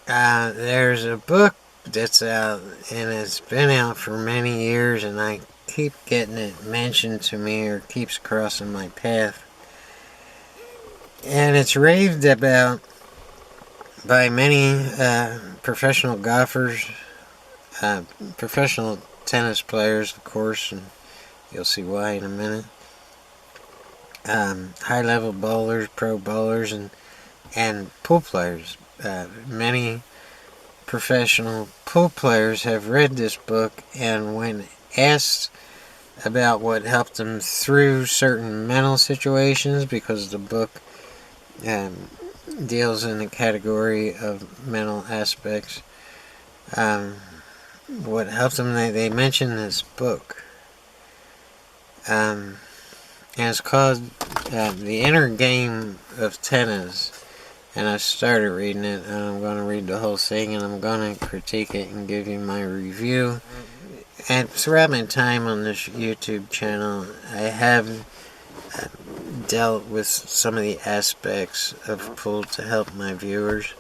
There's a book that's out, and it's been out for many years, and I keep getting it mentioned to me or keeps crossing my path. And it's raved about by many professional golfers, uh, professional tennis players, of course, and you'll see why in a minute. High level bowlers, pro bowlers, and pool players. Many professional pool players have read this book, and when asked about what helped them through certain mental situations, because the book um, deals in the category of mental aspects, um, what helped them, they mentioned this book. And it's called The Inner Game of Tennis. And I started reading it, and I'm going to read the whole thing, and I'm going to critique it and give you my review. And throughout my time on this YouTube channel, I have dealt with some of the aspects of pool to help my viewers,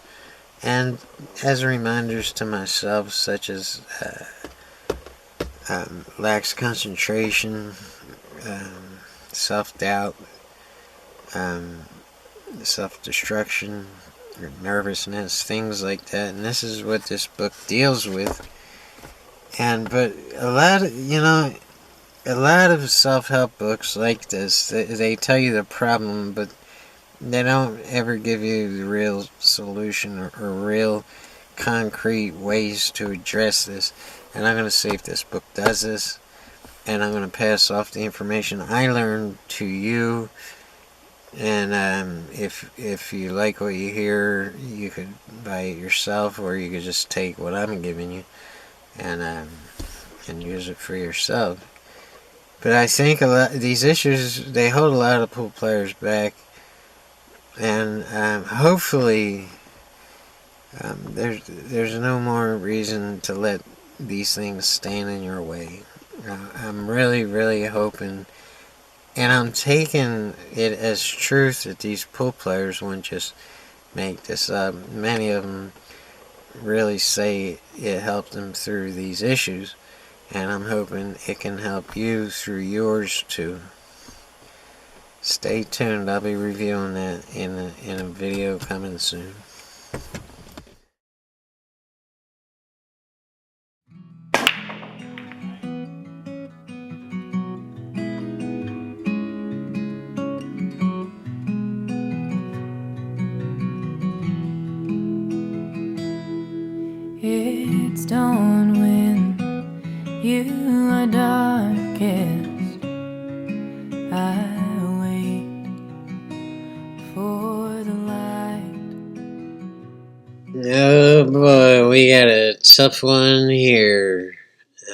and as reminders to myself, such as lax concentration, self-doubt, um, self-destruction, or nervousness, things like that. And this is what this book deals with. But a lot of self-help books like this, they tell you the problem, but they don't ever give you the real solution or real concrete ways to address this. And I'm going to see if this book does this, and I'm going to pass off the information I learned to you. And if you like what you hear, you could buy it yourself, or you could just take what I'm giving you and use it for yourself. But I think a lot these issues, they hold a lot of pool players back, and hopefully there's no more reason to let these things stand in your way. I'm really, really hoping, and I'm taking it as truth, that these pool players won't just make this up. Many of them really say it helped them through these issues, and I'm hoping it can help you through yours too. Stay tuned. I'll be reviewing that in a video coming soon. It's dawn when you are darkest. I wait for the light. Oh boy, we got a tough one here.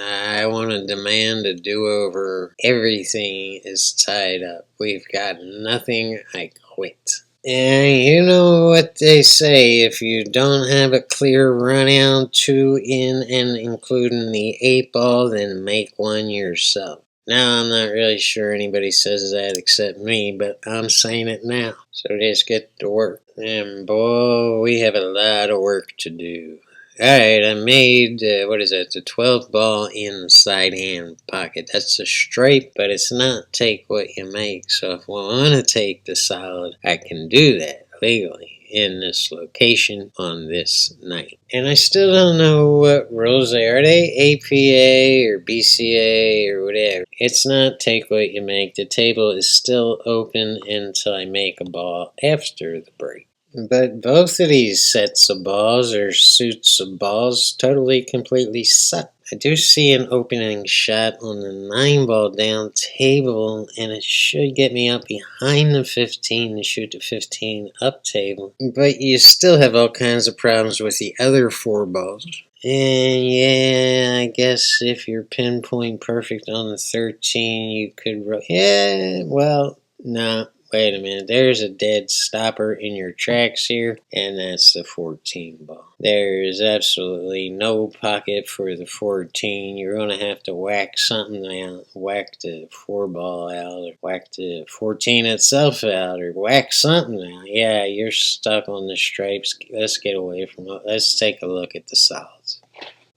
I want to demand a do-over. Everything is tied up. We've got nothing. I quit. And you know what they say, if you don't have a clear runout, 2 in and including the 8 ball, then make one yourself. Now, I'm not really sure anybody says that except me, but I'm saying it now. So let's get to work. And boy, we have a lot of work to do. Alright, I made, what is that, the 12 ball inside hand pocket. That's a straight, but it's not take what you make. So if we want to take the solid, I can do that legally in this location on this night. And I still don't know what rules they are. Are they APA or BCA or whatever? It's not take what you make. The table is still open until I make a ball after the break. But both of these sets of balls, or suits of balls, totally, completely set. I do see an opening shot on the 9 ball down table, and it should get me up behind the 15 to shoot the 15 up table. But you still have all kinds of problems with the other 4 balls. And yeah, I guess if you're pinpoint perfect on the 13, you could... Yeah, well, no. wait a minute, there's a dead stopper in your tracks here, and that's the 14 ball. There is absolutely no pocket for the 14. You're going to have to whack something out, whack the 4 ball out, or whack the 14 itself out, or whack something out. Yeah, you're stuck on the stripes. Let's get away from it. Let's take a look at the solids.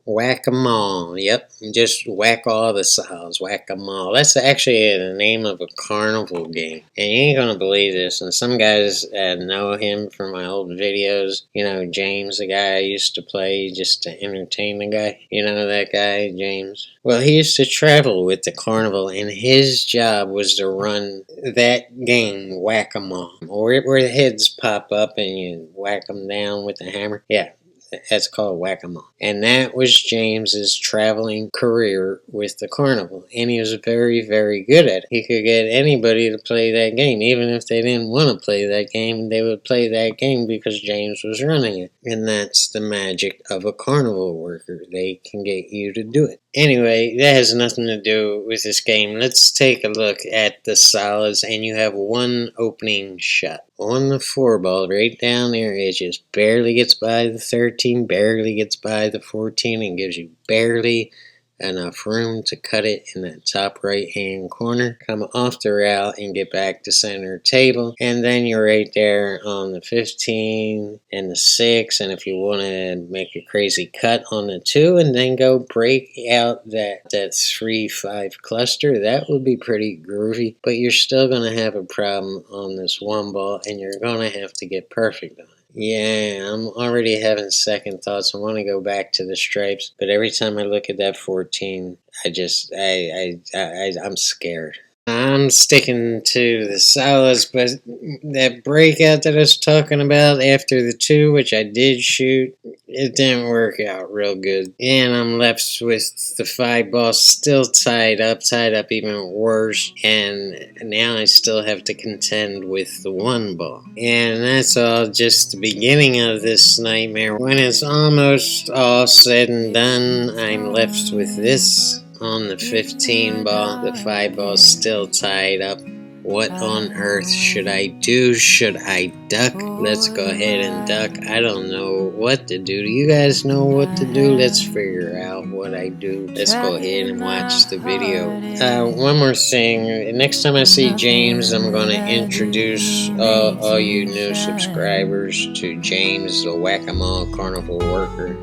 Whack 'em all. Yep, just whack all the solids. Whack 'em all. That's actually the name of a carnival game. And you ain't gonna believe this. And some guys know him from my old videos. You know, James, the guy I used to play just to entertain the guy. You know that guy, James? Well, he used to travel with the carnival, and his job was to run that game, Whack 'em all. Where the heads pop up and you whack them down with the hammer. Yeah. That's called Whack-A-Mole. And that was James's traveling career with the carnival. And he was very, very good at it. He could get anybody to play that game. Even if they didn't want to play that game, they would play that game because James was running it. And that's the magic of a carnival worker. They can get you to do it. Anyway, that has nothing to do with this game. Let's take a look at the solids, and you have one opening shot. On the 4 ball, right down there, it just barely gets by the 13, barely gets by the 14, and gives you barely enough room to cut it in that top right hand corner, come off the route and get back to center table, and then you're right there on the 15 and the 6, and if you want to make a crazy cut on the 2 and then go break out that 3-5 cluster, that would be pretty groovy, but you're still going to have a problem on this 1 ball, and you're going to have to get perfect on it. Yeah, I'm already having second thoughts. I want to go back to the stripes, but every time I look at that 14, I'm scared. I'm sticking to the solids, but that breakout that I was talking about after the 2, which I did shoot, it didn't work out real good. And I'm left with the 5 ball still tied up even worse. And now I still have to contend with the 1 ball. And that's all just the beginning of this nightmare. When it's almost all said and done, I'm left with this. On the 15 ball, the 5 ball still tied up. What on earth should I do? Should I duck? Let's go ahead and duck. I don't know what to do. Do you guys know what to do? Let's figure out what I do. Let's go ahead and watch the video. One more thing. Next time I see James, I'm going to introduce all you new subscribers to James, the Whack-A-Mole Carnival Worker.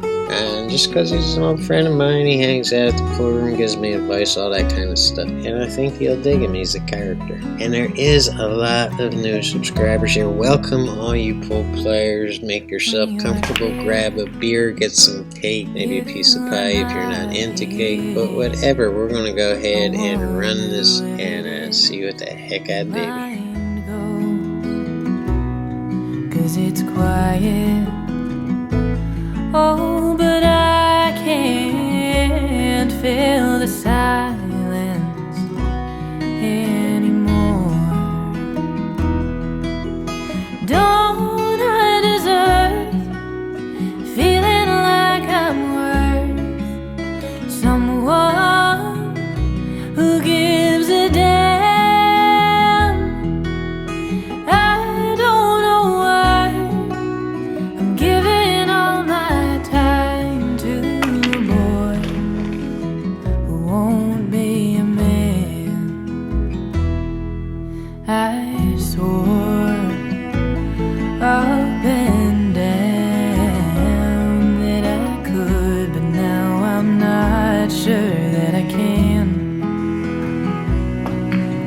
Just because he's an old friend of mine, he hangs out at the pool room, gives me advice, all that kind of stuff. And I think you'll dig him. He's a character. And there is a lot of new subscribers here. Welcome, all you pool players. Make yourself comfortable. Grab a beer, get some cake, maybe a piece of pie if you're not into cake. But whatever, we're going to go ahead and run this and see what the heck I did. 'Cause it's quiet. Oh, but I can't feel the silence anymore. Don't I deserve feeling like I'm worth someone who gives a damn? I don't know why I'm giving all my time to a boy who won't be a man. I swore up and down that I could, but now I'm not sure that I can.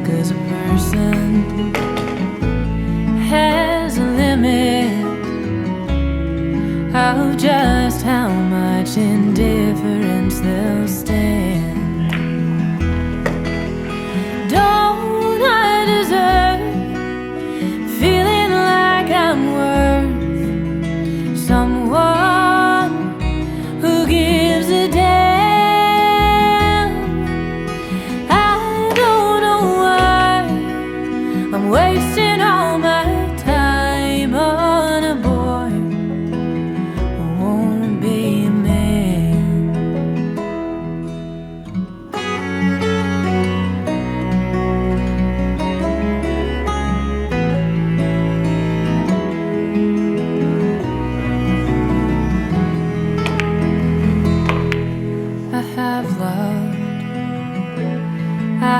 'Cause a person has a limit of just how much indifference they'll stand. Don't I deserve feeling like I'm worth someone who gives a damn? I don't know why I'm wasting all my time on a boy who won't be a man.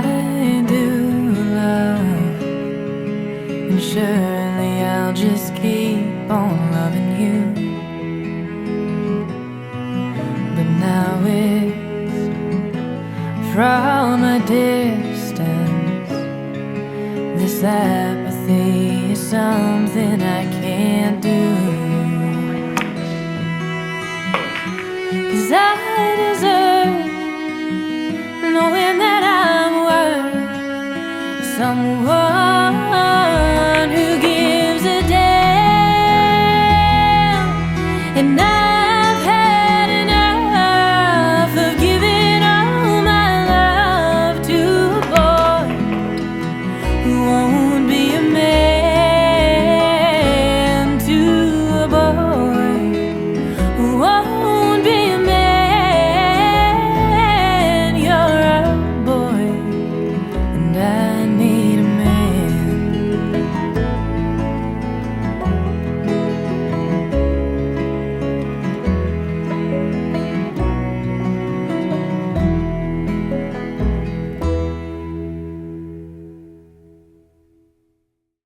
I do love, and surely I'll just keep on loving you. But now it's from a distance. This apathy is something I can't do. 'Cause I deserve knowing that I'm worth someone